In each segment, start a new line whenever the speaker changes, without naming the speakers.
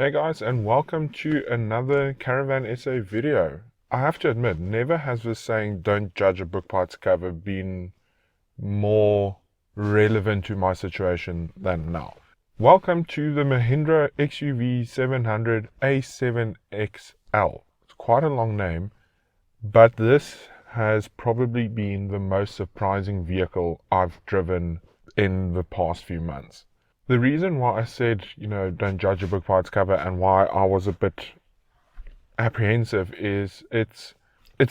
Hey guys, and welcome to another CaravanSA video. I have to admit, never has this saying "don't judge a book by its cover" been more relevant to my situation than now. Welcome to the Mahindra XUV700 A7XL. It's quite a long name, but this has probably been the most surprising vehicle I've driven in the past few months. The reason why I said, don't judge a book by its cover, and why I was a bit apprehensive is it's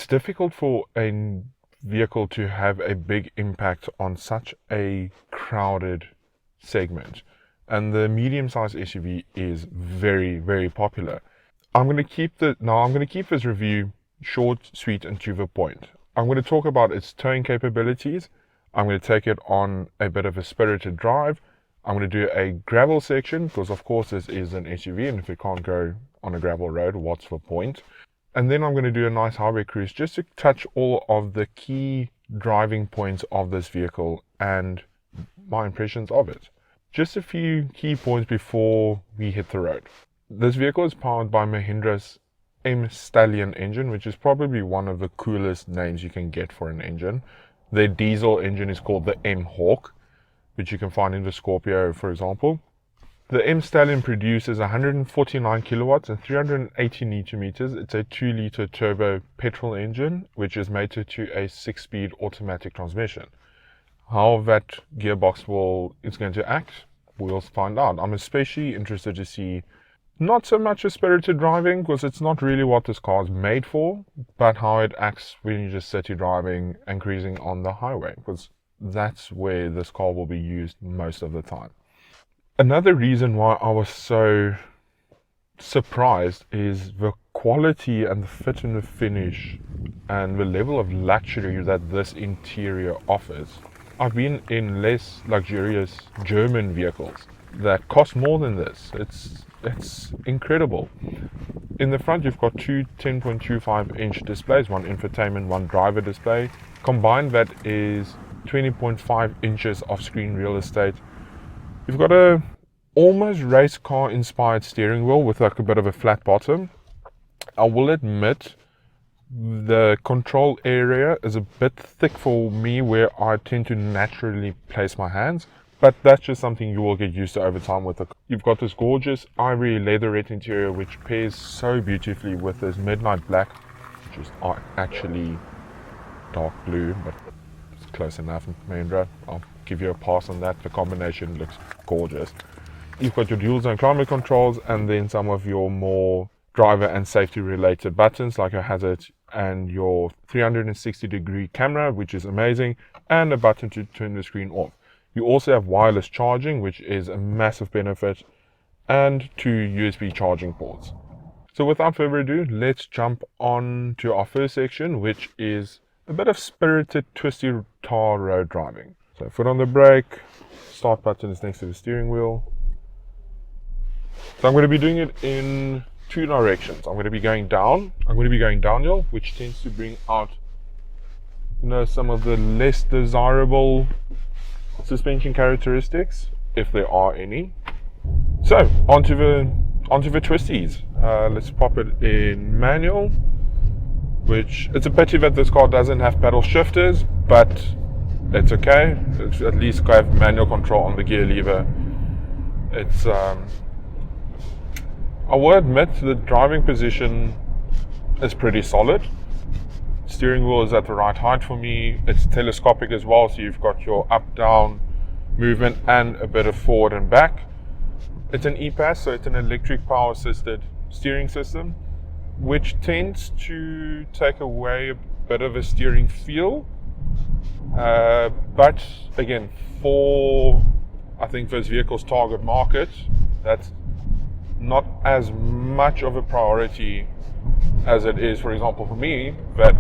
difficult for a vehicle to have a big impact on such a crowded segment. And the medium-sized SUV is very, very popular. I'm going to keep this review short, sweet, and to the point. I'm going to talk about its towing capabilities. I'm going to take it on a bit of a spirited drive. I'm going to do a gravel section because, of course, this is an SUV, and if it can't go on a gravel road, what's the point? And then I'm going to do a nice highway cruise just to touch all of the key driving points of this vehicle and my impressions of it. Just a few key points before we hit the road. This vehicle is powered by Mahindra's M Stallion engine, which is probably one of the coolest names you can get for an engine. Their diesel engine is called the M Hawk, which you can find in the Scorpio, for example. The M Stallion produces 149 kilowatts and 380 newton meters. It's a 2-liter turbo petrol engine, which is mated to a 6-speed automatic transmission. How that gearbox is going to act, we'll find out. I'm especially interested to see not so much a spirited driving, because it's not really what this car is made for, but how it acts when you're just city driving and cruising on the highway, because that's where this car will be used most of the time. Another reason why I was so surprised is the quality and the fit and the finish and the level of luxury that this interior offers. I've been in less luxurious German vehicles that cost more than this. It's incredible. In the front, you've got two 10.25-inch displays, one infotainment, one driver display. Combined, that is 20.5 inches of screen real estate. You've got a almost race car inspired steering wheel with like a bit of a flat bottom. I will admit the control area is a bit thick for me, where I tend to naturally place my hands, but that's just something you will get used to over time with it. You've got this gorgeous ivory leatherette interior, which pairs so beautifully with this midnight black, which is actually dark blue, but close enough. Mahindra, I'll give you a pass on that. The combination looks gorgeous. You've got your dual zone climate controls, and then some of your more driver and safety related buttons like a hazard and your 360-degree camera, which is amazing, and a button to turn the screen off. You also have wireless charging, which is a massive benefit, and 2 USB charging ports. So without further ado, let's jump on to our first section, which is a bit of spirited, twisty tar road driving. So foot on the brake, start button is next to the steering wheel. So I'm going to be doing it in 2 directions. I'm going to be going down. I'm going to be going downhill, which tends to bring out, some of the less desirable suspension characteristics, if there are any. So onto the twisties. Let's pop it in manual. Which, it's a pity that this car doesn't have pedal shifters, but it's okay. It's at least have manual control on the gear lever. It's I will admit the driving position is pretty solid. Steering wheel is at the right height for me. It's telescopic as well, so you've got your up-down movement and a bit of forward and back. It's an EPAS, so it's an electric power assisted steering system, which tends to take away a bit of a steering feel. But again, for I think this vehicle's target market, that's not as much of a priority as it is, for example, for me, that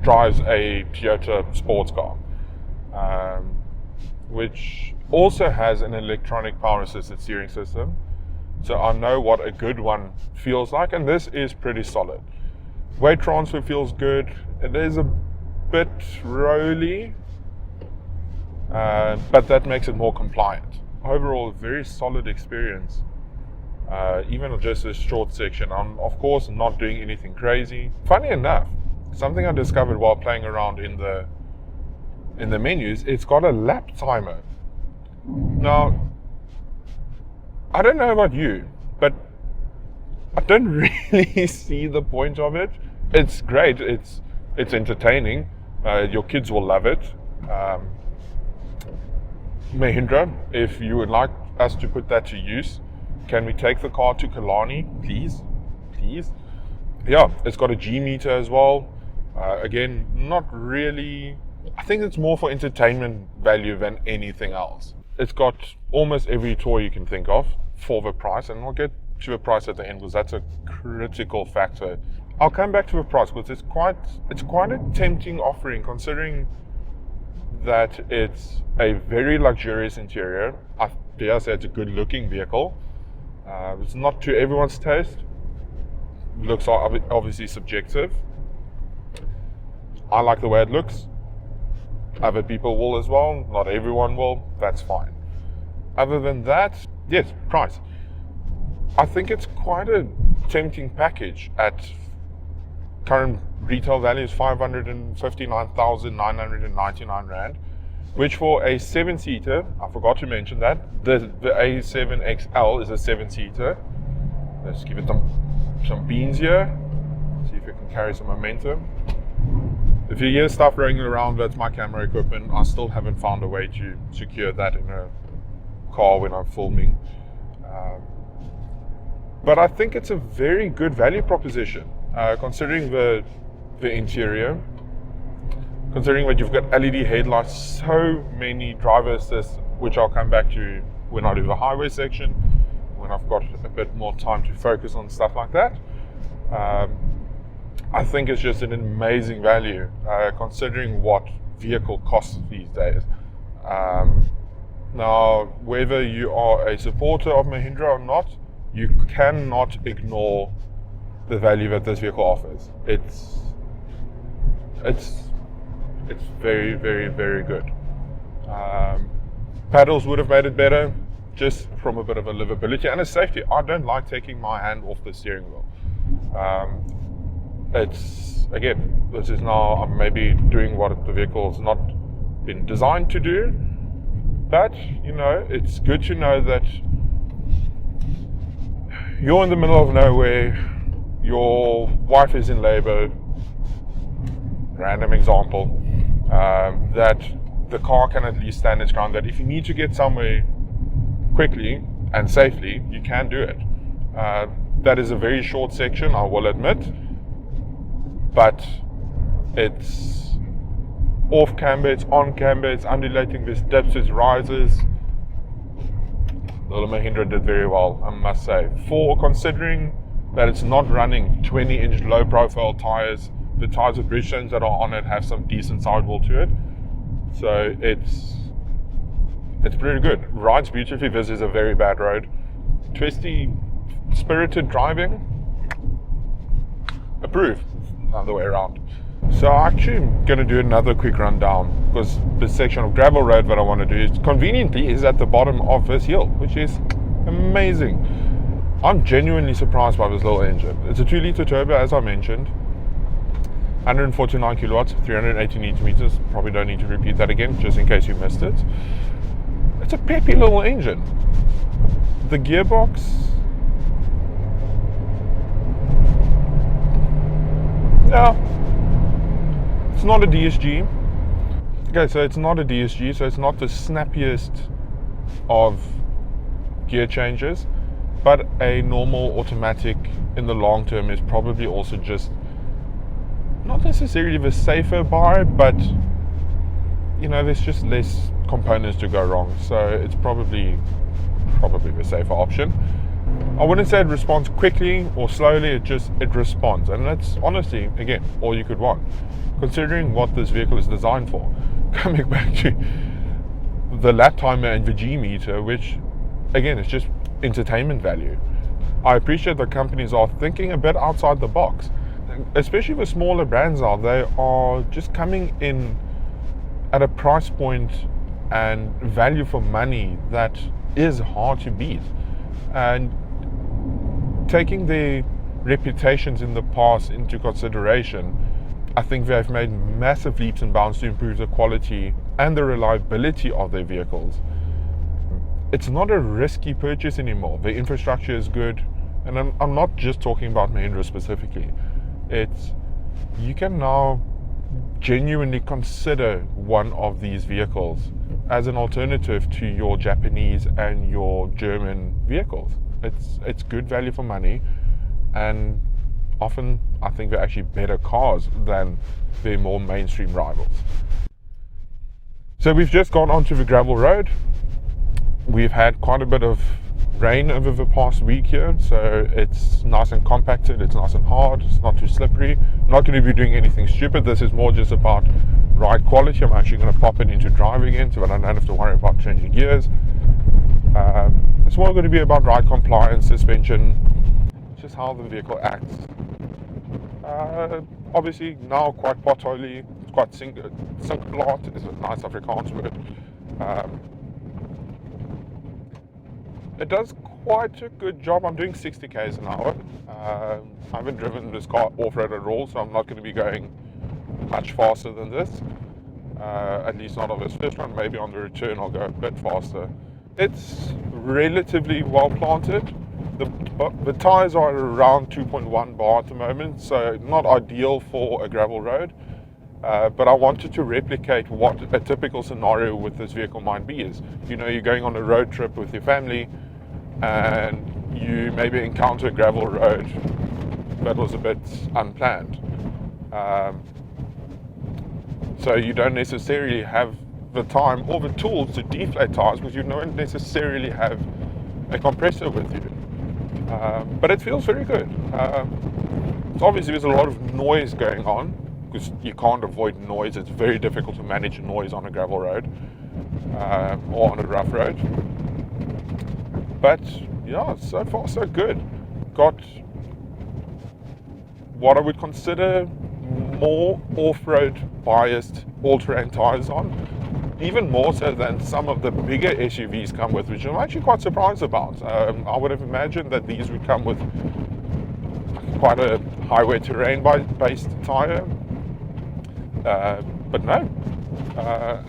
drives a Toyota sports car, which also has an electronic power assisted steering system. So I know what a good one feels like, and this is pretty solid. Weight transfer feels good. It is a bit rolly, but that makes it more compliant. Overall, a very solid experience even just this short section. I'm of course not doing anything crazy. Funny enough, something I discovered while playing around in the menus, it's got a lap timer. Now, I don't know about you, but I don't really see the point of it. It's great, it's entertaining, your kids will love it. Mahindra, if you would like us to put that to use, can we take the car to Kalani, please? Yeah, it's got a G meter as well. Again, not really, I think it's more for entertainment value than anything else. It's got almost every toy you can think of for the price, and we'll get to the price at the end because that's a critical factor. I'll come back to the price because it's quite a tempting offering, considering that it's a very luxurious interior. I dare say it's a good looking vehicle. It's not to everyone's taste. Looks are obviously subjective. I like the way it looks. Other people will as well. Not everyone will. That's fine. Other than that, yes, price. I think it's quite a tempting package at current retail value is 559,999 Rand, which for a 7-seater, I forgot to mention that, the A7XL is a 7-seater. Let's give it some beans here, see if it can carry some momentum. If you hear stuff rolling around, that's my camera equipment. I still haven't found a way to secure that in a car when I'm filming. But I think it's a very good value proposition, considering the interior, considering that you've got LED headlights, so many driver assists, which I'll come back to when I do the highway section, when I've got a bit more time to focus on stuff like that. I think it's just an amazing value, considering what vehicle costs these days. Now, whether you are a supporter of Mahindra or not, you cannot ignore the value that this vehicle offers. It's very, very, very good. Paddles would have made it better, just from a bit of a livability and a safety. I don't like taking my hand off the steering wheel. It's, again, this is now, I'm maybe doing what the vehicle's not been designed to do, but, you know, it's good to know that you're in the middle of nowhere, your wife is in labor, random example, that the car can at least stand its ground, that if you need to get somewhere quickly and safely, you can do it. That is a very short section, I will admit, but it's off camber, it's on camber, it's undulating, there's dips, there's rises. Little Mahindra did very well, I must say. For considering that it's not running 20-inch low profile tires, the tires with Bridgestones that are on it have some decent sidewall to it. So it's pretty good. Rides beautifully. This is a very bad road. Twisty, spirited driving, approve. Other way around. So I'm actually going to do another quick rundown, because the section of gravel road that I want to do is conveniently is at the bottom of this hill, which is amazing. I'm genuinely surprised by this little engine. It's a 2-litre turbo, as I mentioned, 149 kilowatts, 380 newton meters. Probably don't need to repeat that again, just in case you missed it. It's a peppy little engine. The gearbox, yeah, it's not a DSG. Okay, so it's not a DSG, so it's not the snappiest of gear changes, but a normal automatic in the long term is probably also just not necessarily the safer buy, but you know, there's just less components to go wrong, so it's probably the safer option. I wouldn't say it responds quickly or slowly, it responds, and that's honestly, again, all you could want, considering what this vehicle is designed for. Coming back to the lap timer and the G meter, which again is just entertainment value. I appreciate that companies are thinking a bit outside the box, especially the smaller brands now. They are just coming in at a price point and value for money that is hard to beat. And taking their reputations in the past into consideration, I think they've made massive leaps and bounds to improve the quality and the reliability of their vehicles. It's not a risky purchase anymore. The infrastructure is good, and I'm not just talking about Mahindra specifically. You can now genuinely consider one of these vehicles as an alternative to your Japanese and your German vehicles. It's good value for money, and often I think they're actually better cars than their more mainstream rivals. So we've just gone onto the gravel road. We've had quite a bit of rain over the past week here, so it's nice and compacted, it's nice and hard, it's not too slippery. I'm not going to be doing anything stupid. This is more just about ride quality. I'm actually going to pop it into drive again so that I don't have to worry about changing gears. It's more going to be about ride compliance, suspension, just how the vehicle acts. Obviously now quite potholy, it's quite sink blot is a nice Afrikaans word. It does quite a good job. I'm doing 60 k's an hour. I haven't driven this car off-road at all, so I'm not going to be going much faster than this. At least not on this first one. Maybe on the return I'll go a bit faster. It's relatively well planted. The tyres are around 2.1 bar at the moment, so not ideal for a gravel road. But I wanted to replicate what a typical scenario with this vehicle might be. Is, you know, you're going on a road trip with your family and you maybe encounter a gravel road that was a bit unplanned. So you don't necessarily have the time or the tools to deflate tires because you don't necessarily have a compressor with you. But it feels very good. So obviously there's a lot of noise going on, because you can't avoid noise. It's very difficult to manage noise on a gravel road or on a rough road. But yeah, so far so good. Got what I would consider more off-road biased all-terrain tires on, even more so than some of the bigger SUVs come with, which I'm actually quite surprised about. I would have imagined that these would come with quite a highway terrain based tire. But no.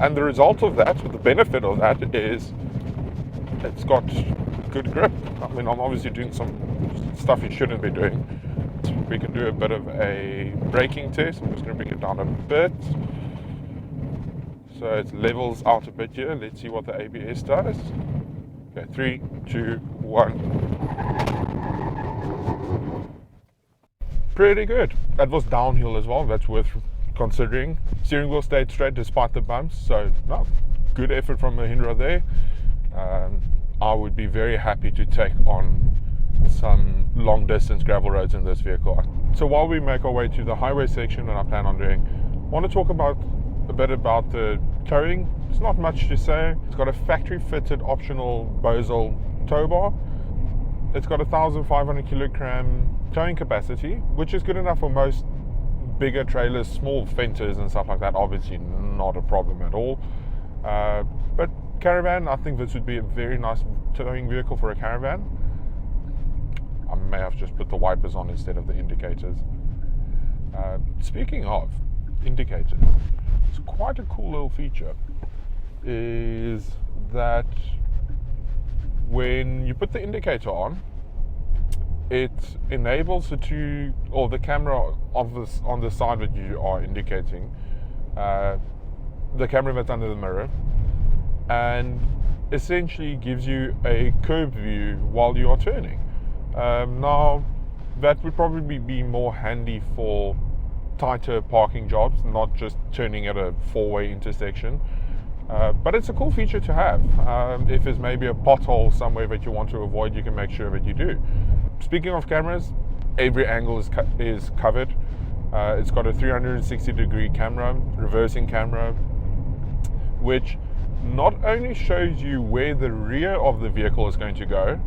And the result of that, the benefit of that, is it's got good grip. I mean, I'm obviously doing some stuff you shouldn't be doing. We can do a bit of a braking test. I'm just going to bring it down a bit. So it levels out a bit here. Let's see what the ABS does. Okay, 3, 2, 1. Pretty good. That was downhill as well. That's worth considering. Steering wheel stayed straight despite the bumps. So, no, good effort from Mahindra there. I would be very happy to take on some long distance gravel roads in this vehicle. So while we make our way to the highway section that I plan on doing, I want to talk a bit about the towing. There's not much to say. It's got a factory fitted optional Bosal tow bar. It's got 1,500 kilogram towing capacity, which is good enough for most bigger trailers, small Fenters and stuff like that. Obviously not a problem at all. But caravan, I think this would be a very nice towing vehicle for a caravan. I may have just put the wipers on instead of the indicators. Speaking of indicators, it's quite a cool little feature is that when you put the indicator on, it enables the camera on the side that you are indicating, the camera that's under the mirror, and essentially gives you a curb view while you are turning. Now, that would probably be more handy for tighter parking jobs, not just turning at a four-way intersection. But it's a cool feature to have. If there's maybe a pothole somewhere that you want to avoid, you can make sure that you do. Speaking of cameras, every angle is covered. It's got a 360-degree camera, reversing camera, which not only shows you where the rear of the vehicle is going to go,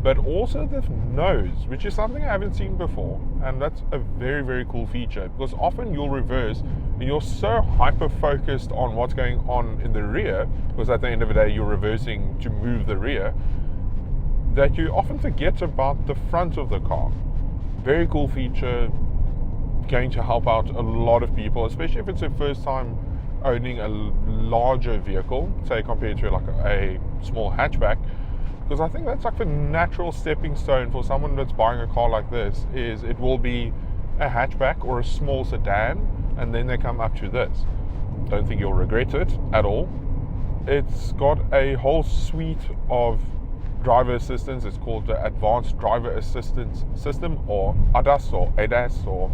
but also the nose, which is something I haven't seen before. And that's a very, very cool feature, because often you'll reverse and you're so hyper-focused on what's going on in the rear, because at the end of the day, you're reversing to move the rear, that you often forget about the front of the car. Very cool feature, going to help out a lot of people, especially if it's their first time owning a larger vehicle, say compared to like a small hatchback. Because I think that's like the natural stepping stone for someone that's buying a car like this, is it will be a hatchback or a small sedan, and then they come up to this. Don't think you'll regret it at all. It's got a whole suite of driver assistance. It's called the Advanced Driver Assistance System, or ADAS or ADAS or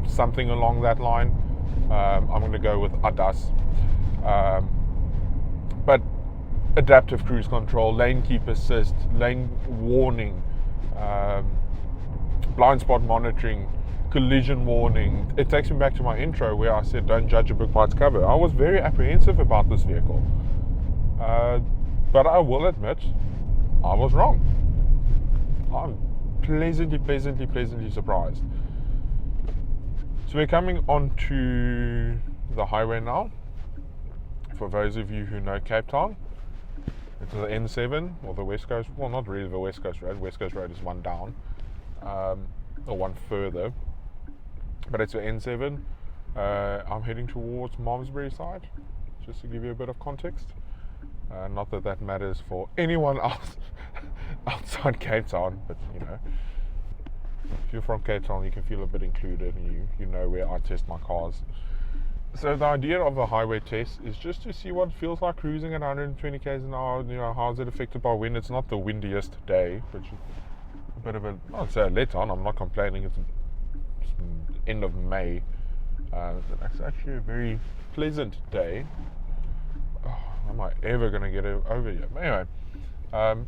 something along that line. I'm going to go with ADAS. But adaptive cruise control, lane keep assist, lane warning, blind spot monitoring, collision warning. It takes me back to my intro where I said don't judge a book by its cover. I was very apprehensive about this vehicle, but I will admit I was wrong. I'm pleasantly surprised. So we're coming onto the highway now. For those of you who know Cape Town, it's the N7, or the West Coast, well, not really the West Coast Road. West Coast Road is one down, or one further, but it's the N7. I'm heading towards Malmesbury side, just to give you a bit of context. Not that that matters for anyone else outside Cape Town, but you know, if you're from Cape Town, you can feel a bit included, and you know where I test my cars. So the idea of a highway test is just to see what it feels like cruising at 120 k's an hour. You know, how is it affected by wind? It's not the windiest day, which is a bit of a, I'd say a let on. I'm not complaining. It's end of May. It's actually a very pleasant day. Oh, am I ever going to get over here? But anyway,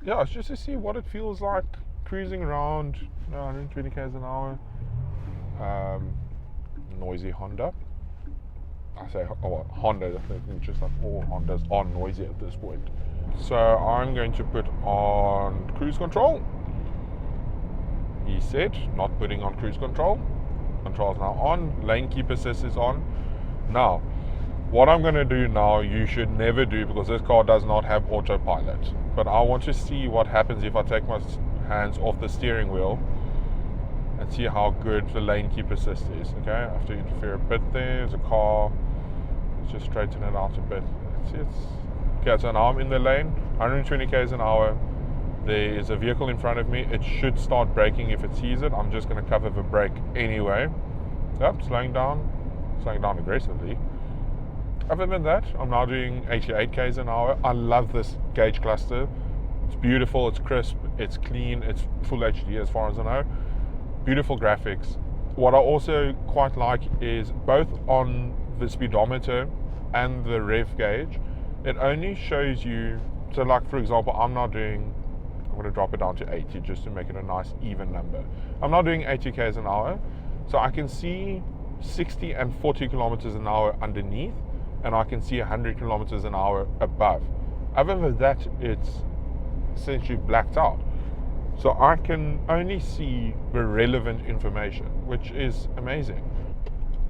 yeah, it's just to see what it feels like cruising around 120 k's an hour. Noisy Honda. I say Honda, I think just like all Hondas are noisy at this point. So I'm going to put on cruise control. He said not putting on cruise control. Control's now on. Lane keep assist is on. Now, what I'm going to do now, you should never do, because this car does not have autopilot. But I want to see what happens if I take my hands off the steering wheel and see how good the lane keep assist is. Okay, I have to interfere a bit there. There's a car. Let's just straighten it out a bit. Okay, so now I'm in the lane, 120 k's an hour. There is a vehicle in front of me. It should start braking if it sees it. I'm just going to cover the brake anyway. Yep, slowing down aggressively. Other than that, I'm now doing 88 k's an hour. I love this gauge cluster. It's beautiful, it's crisp, it's clean, it's full HD as far as I know. Beautiful graphics. What I also quite like is both on the speedometer and the rev gauge, it only shows you, so like for example, I'm going to drop it down to 80 just to make it a nice even number. I'm now doing 80 k's an hour, so I can see 60 and 40 kilometers an hour underneath, and I can see 100 kilometers an hour above. Other than that, it's essentially blacked out. So I can only see the relevant information, which is amazing.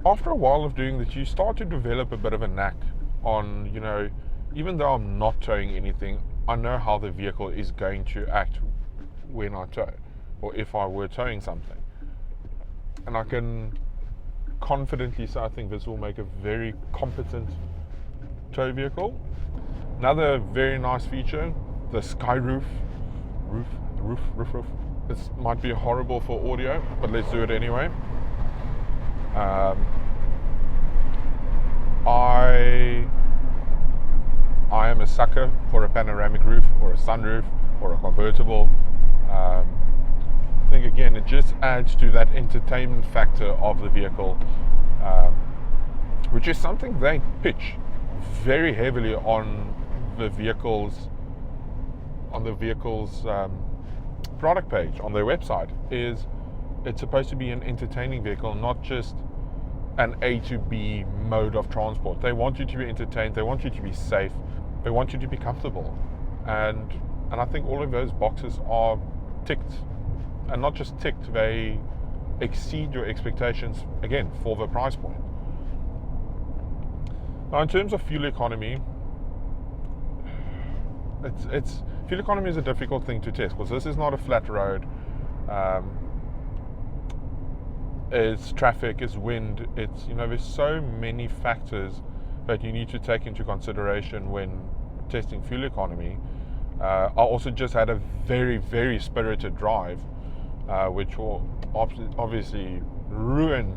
After a while of doing this, you start to develop a bit of a knack on, you know, even though I'm not towing anything, I know how the vehicle is going to act when I tow, or if I were towing something. And I can confidently say I think this will make a very competent tow vehicle. Another very nice feature, the sky roof. This might be horrible for audio, but let's do it anyway. I am a sucker for a panoramic roof, or a sunroof, or a convertible. I think again it just adds to that entertainment factor of the vehicle, which is something they pitch very heavily on the vehicle's product page on their website. Is it's supposed to be an entertaining vehicle, not just an A to B mode of transport. They want you to be entertained, they want you to be safe, they want you to be comfortable, and I think all of those boxes are ticked, and not just ticked, they exceed your expectations again for the price point. Now in terms of fuel economy, Fuel economy is a difficult thing to test because this is not a flat road. It's traffic, it's wind, it's, there's so many factors that you need to take into consideration when testing fuel economy. I also just had a very, very spirited drive, which will obviously ruin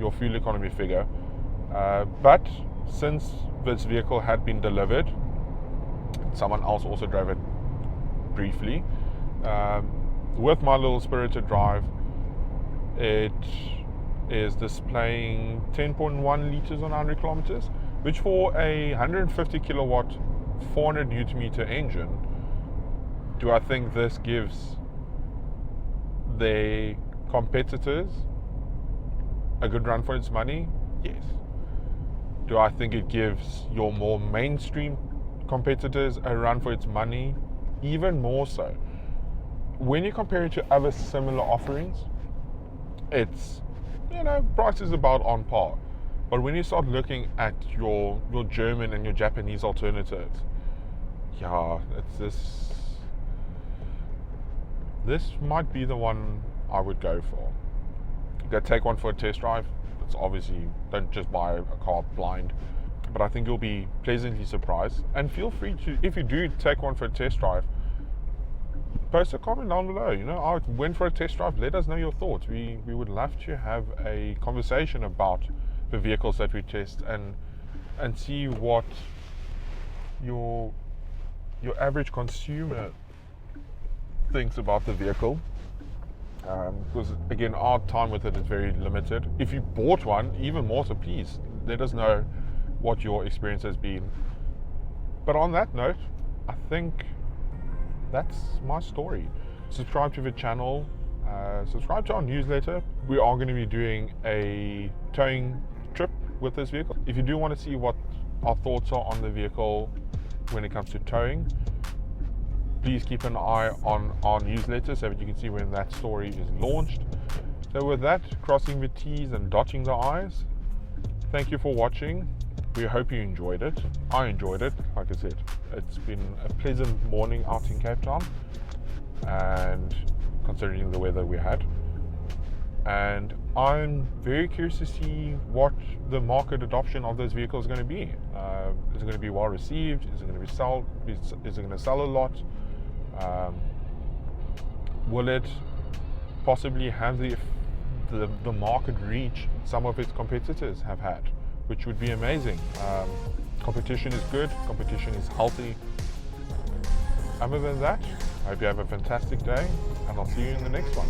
your fuel economy figure. But since this vehicle had been delivered, someone else also drove it briefly. With my little spirited drive, it is displaying 10.1 liters on 100 kilometers, which for a 150 kilowatt, 400 newton meter engine, do I think this gives the competitors a good run for its money? Yes. Do I think it gives your more mainstream competitors a run for its money? Even more so. When you compare it to other similar offerings, it's, price is about on par. But when you start looking at your German and your Japanese alternatives, this might be the one I would go for. Go take one for a test drive. It's obviously, don't just buy a car blind, but I think you'll be pleasantly surprised. And feel free to, if you do take one for a test drive, post a comment down below. I went for a test drive. Let us know your thoughts. We would love to have a conversation about the vehicles that we test and see what your average consumer thinks about the vehicle. Because again, our time with it is very limited. If you bought one, even more so, please let us know what your experience has been. But on that note, I think that's my story. Subscribe to the channel, subscribe to our newsletter. We are going to be doing a towing trip with this vehicle. If you do want to see what our thoughts are on the vehicle when it comes to towing, please keep an eye on our newsletter so that you can see when that story is launched. So with that, crossing the T's and dotting the I's, thank you for watching. We hope you enjoyed it. I enjoyed it. Like I said, it's been a pleasant morning out in Cape Town, and considering the weather we had. And I'm very curious to see what the market adoption of those vehicles is going to be. Is it going to be well received? Is it going to sell a lot? Will it possibly have the market reach some of its competitors have had, which would be amazing. Competition is good, competition is healthy. Other than that, I hope you have a fantastic day, and I'll see you in the next one.